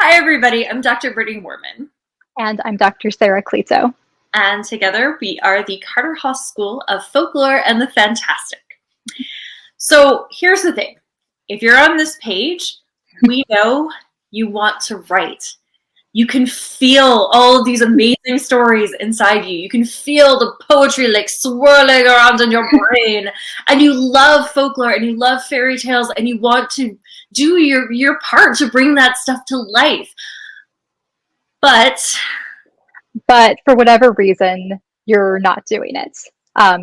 Hi, everybody. I'm Dr. Brittany Warman. And I'm Dr. Sarah Cleto. And together we are the Carter Haas School of Folklore and the Fantastic. So here's the thing. If you're on this page, we know you want to write. You can feel all of these amazing stories inside you. You can feel the poetry like swirling around in your brain. And you love folklore and you love fairy tales and you want to do your part to bring that stuff to life. But for whatever reason, you're not doing it.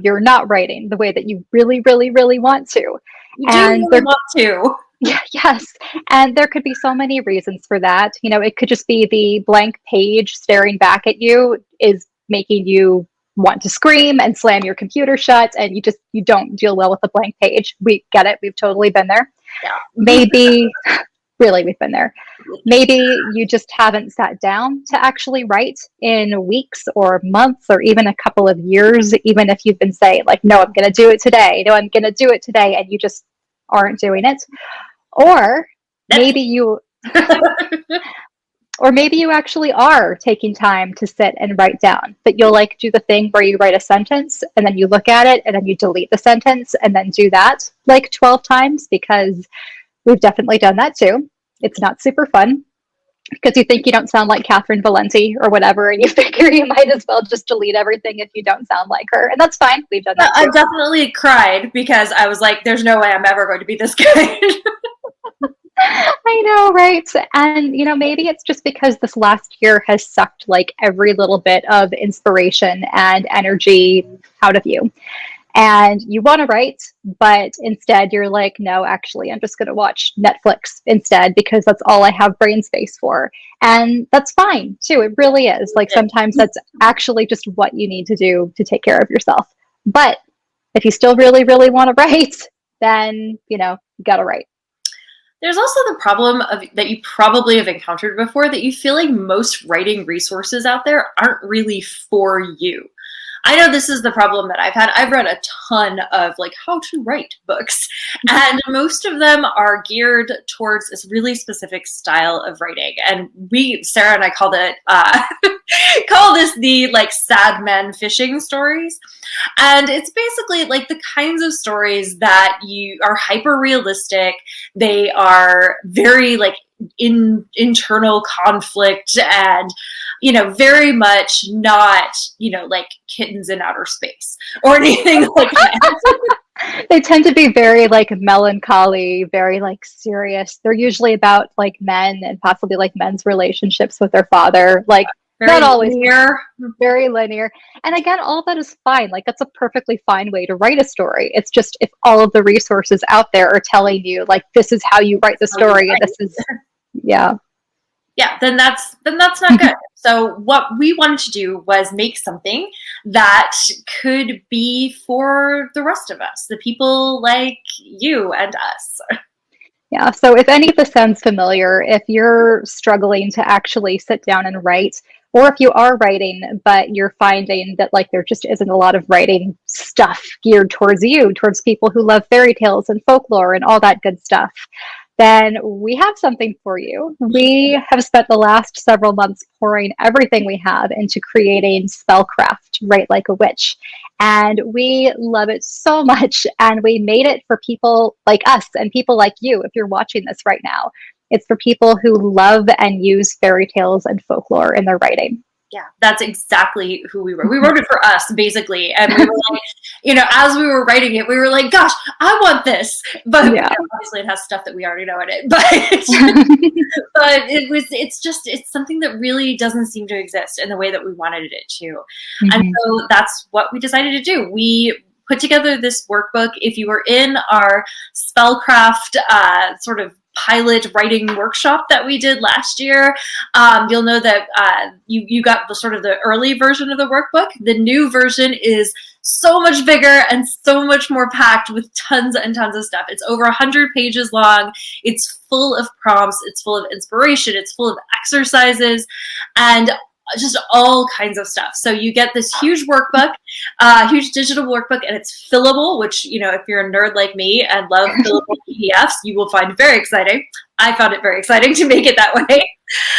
You're not writing the way that you really, really, really want to. You do really want to. Yeah, yes. And there could be so many reasons for that. You know, it could just be the blank page staring back at you is making you want to scream and slam your computer shut, and you don't deal well with a blank page. We get it. We've totally been there. Yeah. Maybe really, we've been there. Maybe you just haven't sat down to actually write in weeks or months or even a couple of years, even if you've been saying like, no, I'm going to do it today. No, I'm going to do it today. And you just aren't doing it. Or maybe you, or maybe you actually are taking time to sit and write down, but you'll like do the thing where you write a sentence and then you look at it and then you delete the sentence and then do that like 12 times, because we've definitely done that too. It's not super fun because you think you don't sound like Catherine Valenti or whatever, and you figure you might as well just delete everything if you don't sound like her. And that's fine. We've done that too. I definitely cried because I was like, there's no way I'm ever going to be this good. I know, right? And, you know, maybe it's just because this last year has sucked like every little bit of inspiration and energy out of you. And you want to write, but instead you're like, no, actually, I'm just going to watch Netflix instead because that's all I have brain space for. And that's fine too. It really is. Like sometimes that's actually just what you need to do to take care of yourself. But if you still really, really want to write, then, you know, you got to write. There's also the problem of that you probably have encountered before, that you feel like most writing resources out there aren't really for you. I know this is the problem that I've had. I've read a ton of like how to write books, and most of them are geared towards this really specific style of writing. And Sarah and I called it, call this the like sad men fishing stories. And it's basically like the kinds of stories that you are hyper realistic. They are very like internal conflict and, you know, very much not, you know, like kittens in outer space or anything like that. They tend to be very like melancholy, very like serious. They're usually about like men and possibly like men's relationships with their father. Like Very not always linear. very linear. And again, all of that is fine. Like that's a perfectly fine way to write a story. It's just if all of the resources out there are telling you like this is how you write the story and this is yeah. Yeah, then that's not good. So what we wanted to do was make something that could be for the rest of us, the people like you and us. Yeah, so if any of this sounds familiar, if you're struggling to actually sit down and write, or if you are writing, but you're finding that like there just isn't a lot of writing stuff geared towards you, towards people who love fairy tales and folklore and all that good stuff, then we have something for you. We have spent the last several months pouring everything we have into creating Spellcraft, Write Like a Witch. And we love it so much. And we made it for people like us and people like you, if you're watching this right now. It's for people who love and use fairy tales and folklore in their writing. Yeah, that's exactly who we were. We wrote it for us, basically. And we were like, you know, as we were writing it, we were like, gosh, I want this. But yeah. You know, obviously it has stuff that we already know in it. But it's something that really doesn't seem to exist in the way that we wanted it to. Mm-hmm. And so that's what we decided to do. We put together this workbook. If you were in our Spellcraft sort of pilot writing workshop that we did last year, you'll know that you got the sort of the early version of the workbook. The new version is so much bigger and so much more packed with tons and tons of stuff. It's over 100 pages long. It's full of prompts. It's full of inspiration. It's full of exercises and just all kinds of stuff. So you get this huge workbook, huge digital workbook, and it's fillable, which, you know, if you're a nerd like me and love fillable PDFs, you will find very exciting. I found it very exciting to make it that way.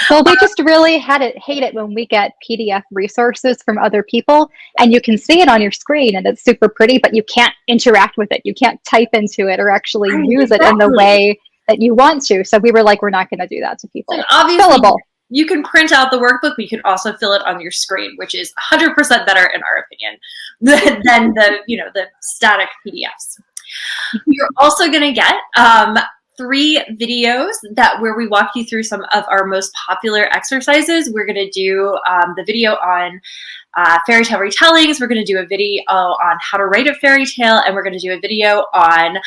Well, we just really hate it when we get PDF resources from other people and you can see it on your screen and it's super pretty, but you can't interact with it. You can't type into it or actually Right, use it in the exactly. way that you want to. So we were like, we're not going to do that to Like people. obviously, Fillable. you can print out the workbook, but you can also fill it on your screen, which is 100% better in our opinion than the static PDFs. You're also going to get 3 videos where we walk you through some of our most popular exercises. We're going to do the video on fairy tale retellings. We're going to do a video on how to write a fairy tale, and we're going to do a video on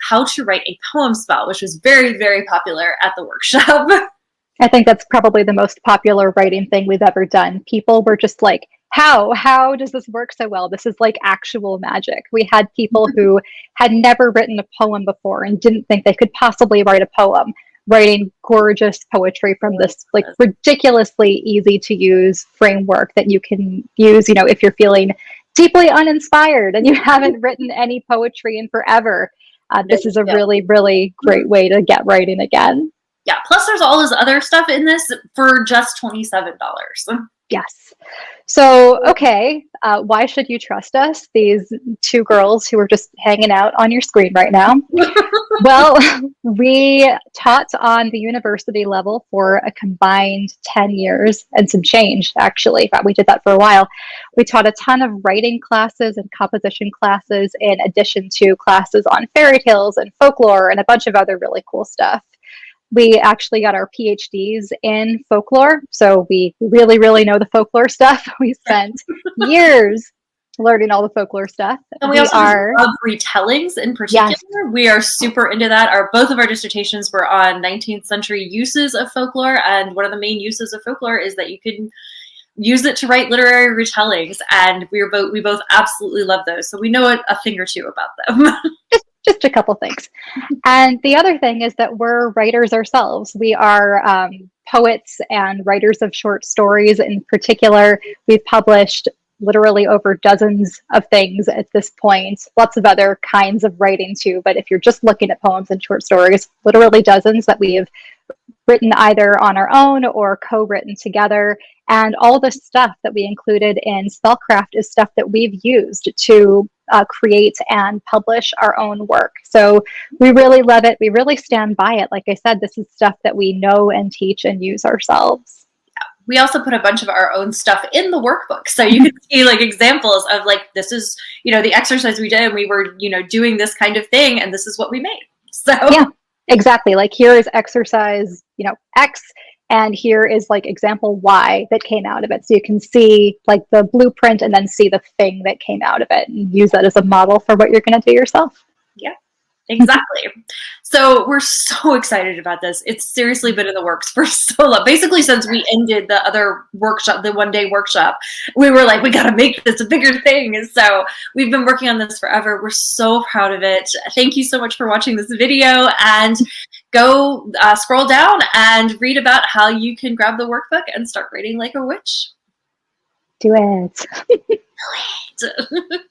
how to write a poem spell, which was very, very popular at the workshop. I think that's probably the most popular writing thing we've ever done. People were just like, how does this work so well? This is like actual magic. We had people who had never written a poem before and didn't think they could possibly write a poem, writing gorgeous poetry from this like ridiculously easy to use framework that you can use, if you're feeling deeply uninspired and you haven't written any poetry in forever. This is a really, really great way to get writing again. Yeah, plus there's all this other stuff in this for just $27. Yes. So, okay, why should you trust us? These 2 girls who are just hanging out on your screen right now. Well, we taught on the university level for a combined 10 years and some change, actually. We did that for a while. We taught a ton of writing classes and composition classes in addition to classes on fairy tales and folklore and a bunch of other really cool stuff. We actually got our PhDs in folklore, so we really, really know the folklore stuff. We spent years learning all the folklore stuff. And we also love retellings in particular. Yes. We are super into that. Both of our dissertations were on 19th century uses of folklore, and one of the main uses of folklore is that you can use it to write literary retellings, and we both absolutely love those. So we know a thing or two about them. Just a couple things. And the other thing is that we're writers ourselves. We are poets and writers of short stories in particular. We've published literally over dozens of things at this point, lots of other kinds of writing too. But if you're just looking at poems and short stories, literally dozens that we have written either on our own or co-written together. And all the stuff that we included in Spellcraft is stuff that we've used to create and publish our own work. So we really love it. We really stand by it. Like I said, this is stuff that we know and teach and use ourselves. We also put a bunch of our own stuff in the workbook. So you can see like examples of like, this is, the exercise we did and we were, doing this kind of thing and this is what we made. So yeah, exactly. Like here is exercise, X, and here is like example Y that came out of it. So you can see like the blueprint and then see the thing that came out of it and use that as a model for what you're going to do yourself. Yeah, exactly. So we're so excited about this. It's seriously been in the works for so long. Basically, since we ended the other workshop, the one-day workshop, we were like, we got to make this a bigger thing. And so we've been working on this forever. We're so proud of it. Thank you so much for watching this video, and go scroll down and read about how you can grab the workbook and start writing like a witch. Do it. Do it.